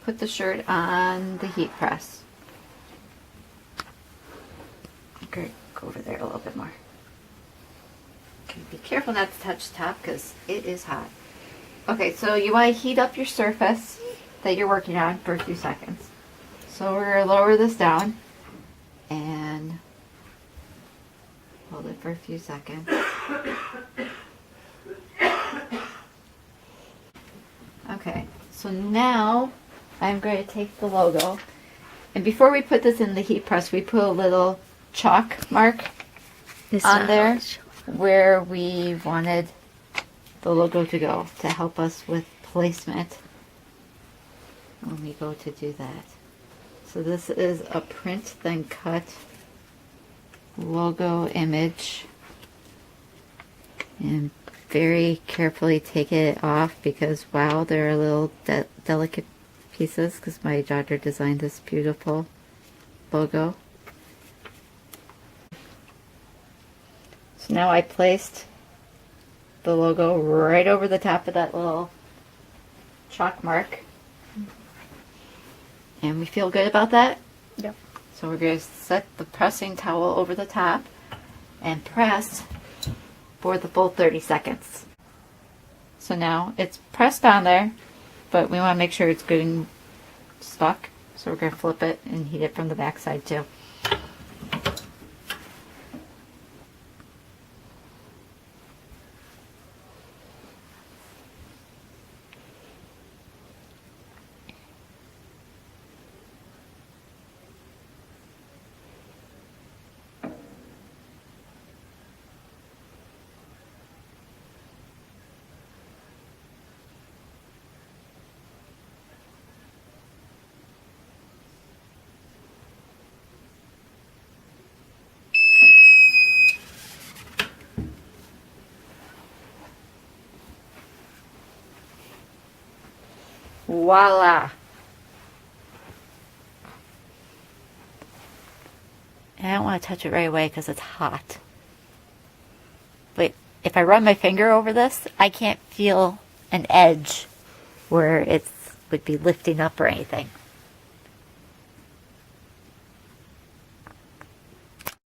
Put the shirt on the heat press. Okay, go over there a little bit more. Okay, be careful not to touch the top because it is hot. Okay, so you want to heat up your surface that you're working on for a few seconds. So we're going to lower this down and hold it for a few seconds. Okay, so now I'm going to take the logo, and before we put this in the heat press, we put a little chalk mark on there where we wanted the logo to go to help us with placement when we go to do that. So this is a print then cut logo image, and very carefully take it off because wow, there are little delicate pieces because my daughter designed this beautiful logo. So now I placed the logo right over the top of that little chalk mark, and we feel good about that. Yep. So we're going to set the pressing towel over the top and press for the full 30 seconds. So now it's pressed on there, but we want to make sure it's good and stuck. So we're going to flip it and heat it from the back side too. Voila! And I don't want to touch it right away because it's hot. But if I run my finger over this, I can't feel an edge where it would be lifting up or anything.